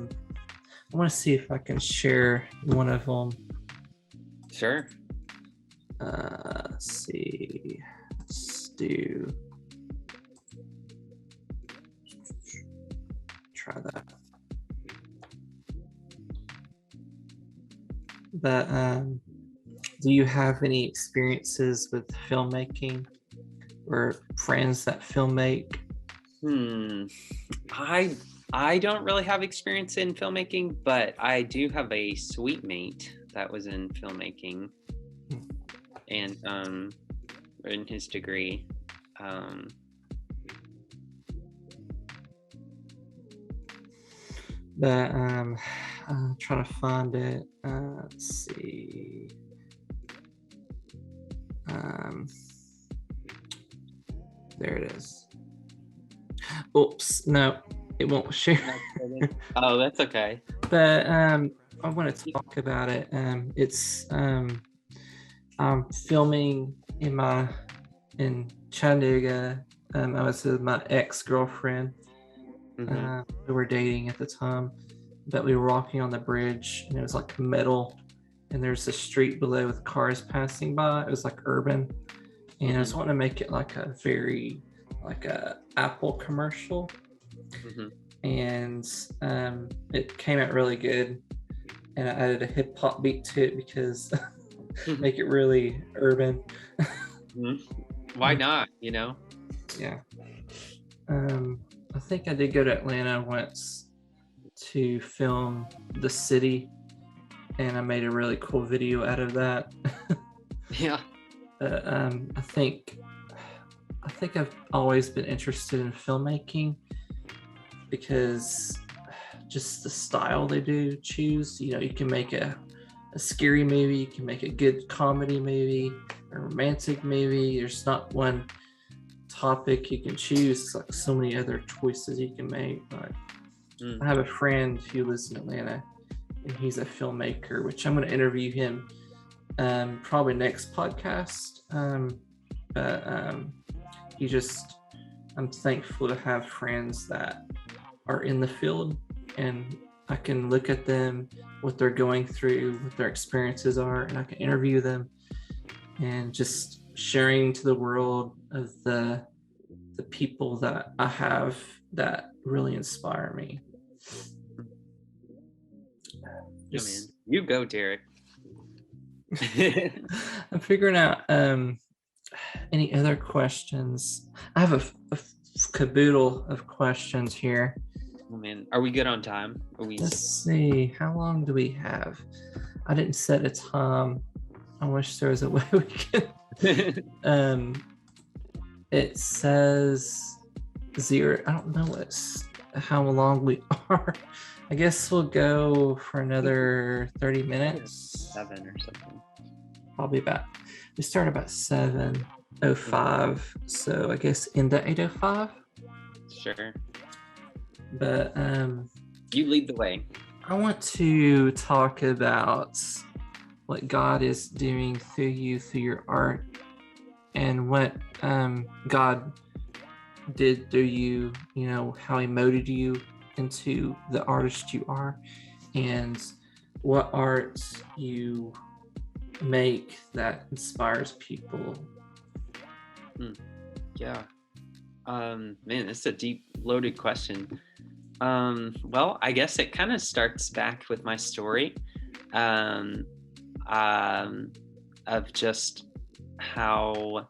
want to see if I can share one of them. Sure. Let's see. Try that. But do you have any experiences with filmmaking or friends that filmmake? I don't really have experience in filmmaking, but I do have a suite mate that was in filmmaking, and in his degree. But I'm trying to find it. Let's see. There it is. Oops, no, it won't share. Oh, that's okay. But I want to talk about it. It's I'm filming in Chattanooga. I was with my ex-girlfriend. We were dating at the time, but we were walking on the bridge, and it was like metal, and there's a street below with cars passing by. It was like urban, and I just want to make it like a Apple commercial. And it came out really good, and I added a hip hop beat to it because make it really urban. Why not? Yeah. I think I did go to Atlanta once to film the city, and I made a really cool video out of that. Yeah. I think I've always been interested in filmmaking because just the style they do choose. You can make a scary movie, you can make a good comedy movie, a romantic movie. There's not one topic you can choose. It's like so many other choices you can make. Like, I have a friend who lives in Atlanta, and he's a filmmaker, which I'm going to interview him probably next podcast. But I'm thankful to have friends that are in the field, and I can look at them, what they're going through, what their experiences are, and I can interview them, and just sharing to the world of the people that I have that really inspire me. Man, you go, Derek. I'm figuring out any other questions. I have a caboodle of questions here. Oh man, are we good on time? Let's see, how long do we have? I didn't set a time. I wish there was a way we could. It says 0. I don't know how long we are. I guess we'll go for another 30 minutes. 7 or something. Probably we start about 7:05, so I guess end at 8:05. Sure. But you lead the way. I want to talk about what God is doing through you, through your art, and what God did through you, how he molded you into the artist you are, and what art you make that inspires people. Yeah. Man, it's a deep, loaded question. Well, I guess it kind of starts back with my story of just how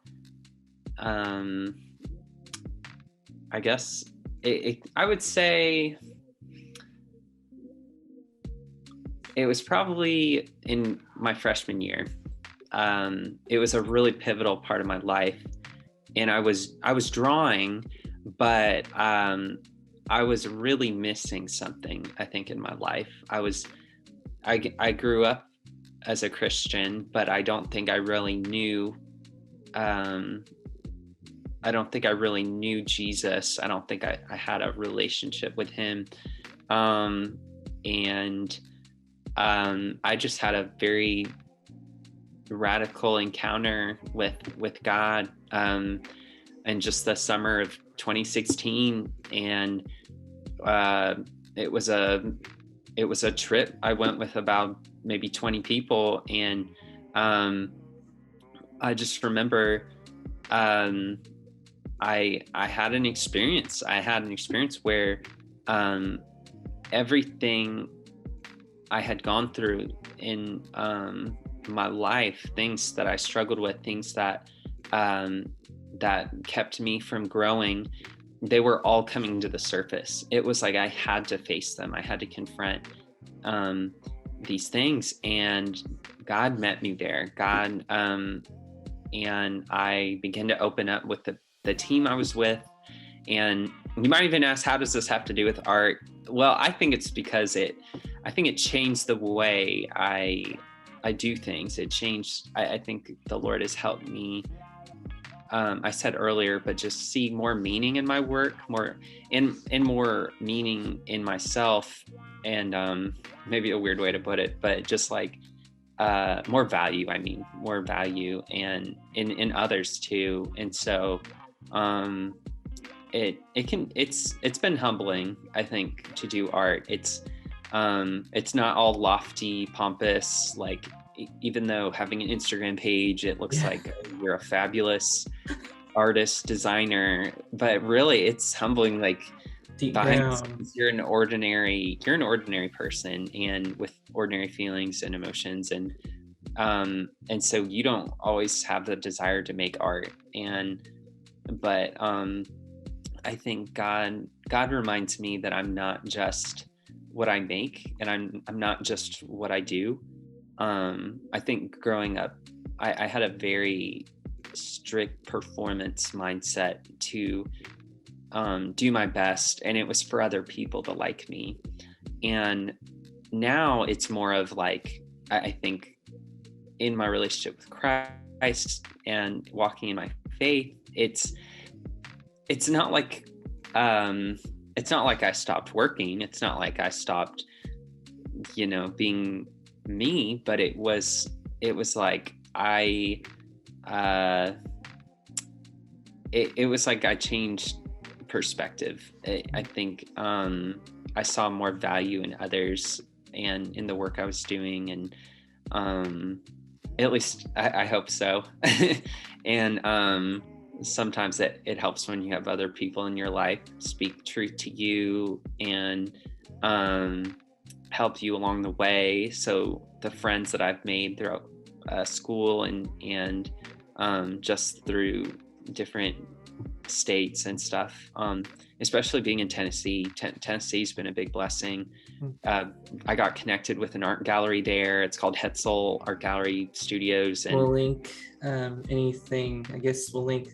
I guess I would say it was probably in my freshman year. It was a really pivotal part of my life, and I was drawing, but I was really missing something, I think, in my life. I grew up as a Christian, but I don't think I really knew Jesus. I don't think I had a relationship with him. And I just had a very radical encounter with God in just the summer of 2016. And it was a trip. I went with about maybe 20 people. And I just remember I had an experience. Where everything I had gone through in my life, things that I struggled with, things that kept me from growing, they were all coming to the surface. It was like I had to face them. I had to confront these things, and God met me there. And I began to open up with the team I was with. And you might even ask, how does this have to do with art? Well, I think it's because it changed the way I do things. It changed. I think the Lord has helped me. I said earlier, but just see more meaning in my work, more meaning in myself, and maybe a weird way to put it, but just like more value. More value, and in others too. And so it's been humbling, I think, to do art. It's not all lofty, pompous, like, even though having an Instagram page, it looks like you're a fabulous artist, designer, but really it's humbling. Like, deep behind down, the scenes, you're an ordinary person, and with ordinary feelings and emotions, and so you don't always have the desire to make art. But I think God reminds me that I'm not just what I make, and I'm not just what I do. I think growing up, I had a very strict performance mindset to do my best, and it was for other people to like me. And now it's more of like, I think in my relationship with Christ and walking in my faith, it's not like I stopped working. It's not like I stopped, being me, but it was like it was like I changed perspective. I think I saw more value in others and in the work I was doing, and at least I hope so. And sometimes it helps when you have other people in your life speak truth to you and help you along the way. So the friends that I've made throughout school and just through different states and stuff, especially being in Tennessee. Tennessee's been a big blessing. I got connected with an art gallery there. It's called Hetzel Art Gallery Studios. And we'll link anything. I guess we'll link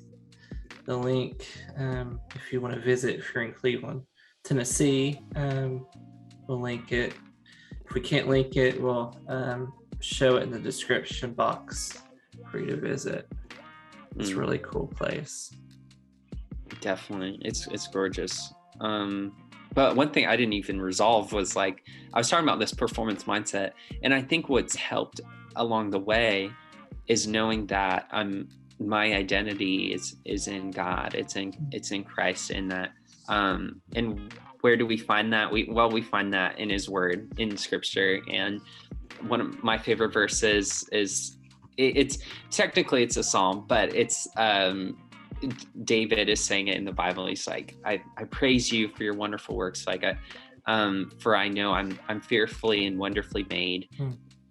the link if you want to visit, if you're in Cleveland, Tennessee. We'll link it. If we can't link it, we'll show it in the description box for you to visit. It's a really cool place. Definitely. It's gorgeous. But one thing I didn't even resolve was, like, I was talking about this performance mindset, and I think what's helped along the way is knowing that my identity is in God. It's in Christ, in that. And where do we find that? We find that in His Word, in Scripture. And one of my favorite verses is, it's technically it's a psalm, but it's David is saying it in the Bible. He's like, I praise you for your wonderful works. Like, for I know I'm fearfully and wonderfully made.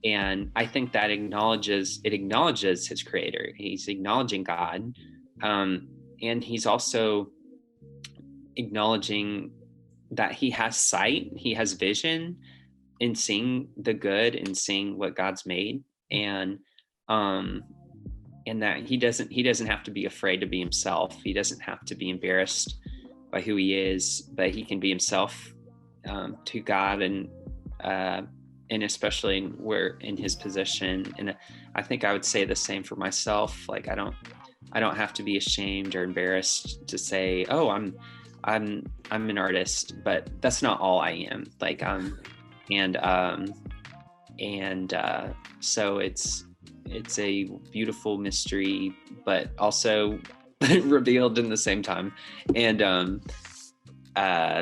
And I think that acknowledges his creator. He's acknowledging God. And he's also acknowledging that he has sight, he has vision in seeing the good and seeing what God's made. And that he doesn't have to be afraid to be himself. He doesn't have to be embarrassed by who he is, but he can be himself to God. And and especially where in his position. And I think I would say the same for myself. Like I don't have to be ashamed or embarrassed to say, oh, I'm an artist, but that's not all I am. Like so it's a beautiful mystery, but also revealed in the same time. And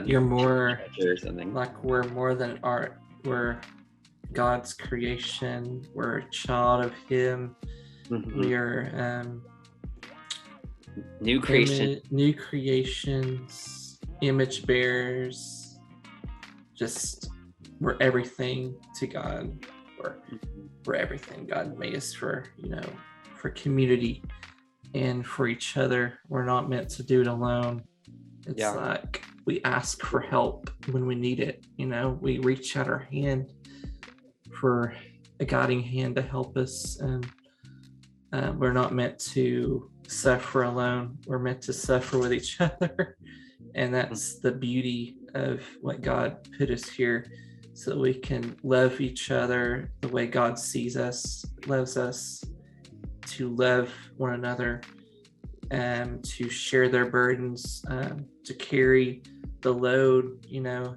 you're more or something. like we're more than art. We're God's creation. We're a child of Him. Mm-hmm. We are new creation, new creations, image bearers. Just we're everything to God. We're everything God made us for. For community and for each other. We're not meant to do it alone. It's like we ask for help when we need it. We reach out our hand for a guiding hand to help us, and we're not meant to suffer alone. We're meant to suffer with each other, and that's the beauty of what God put us here, so that we can love each other the way God loves us, to love one another, and to share their burdens, to carry the load.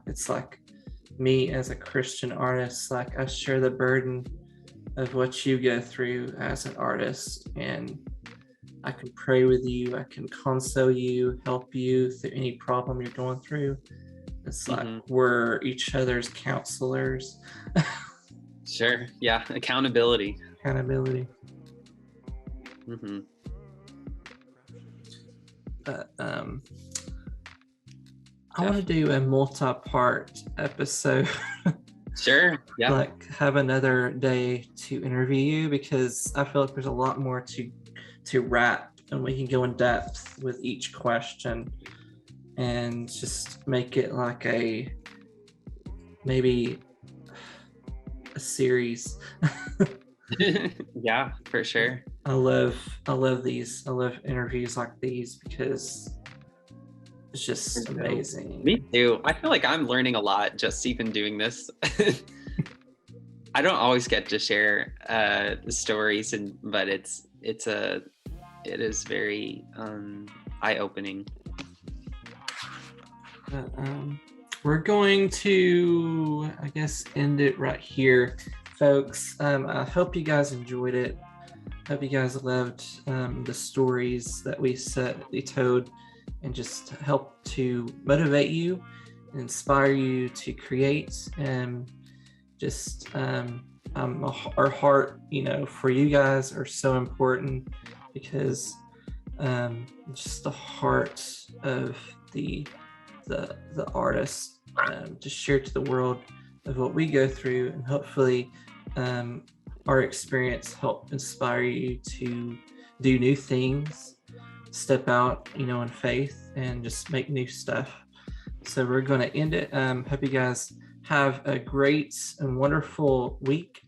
It's like me as a Christian artist, like I share the burden of what you go through as an artist, and I can pray with you, I can console you, help you through any problem you're going through. It's like we're each other's counselors. Sure. Yeah. Accountability. Mm-hmm. But I want to do a multi-part episode. Sure. Yeah. Like have another day to interview you, because I feel like there's a lot more to wrap, and we can go in depth with each question and just make it like maybe a series. Yeah, for sure. I love these. I love interviews like these because it's just amazing. Me too. I feel like I'm learning a lot just even doing this. I don't always get to share the stories, but it is very eye-opening. We're going to, I guess, end it right here, folks. I hope you guys enjoyed it. Hope you guys loved the stories that we told, and just help to motivate you and inspire you to create. And just our heart, for you guys are so important, because just the heart of the artist, to share to the world of what we go through, and hopefully our experience help inspire you to do new things, step out, in faith, and just make new stuff. So we're going to end it. Hope you guys have a great and wonderful week,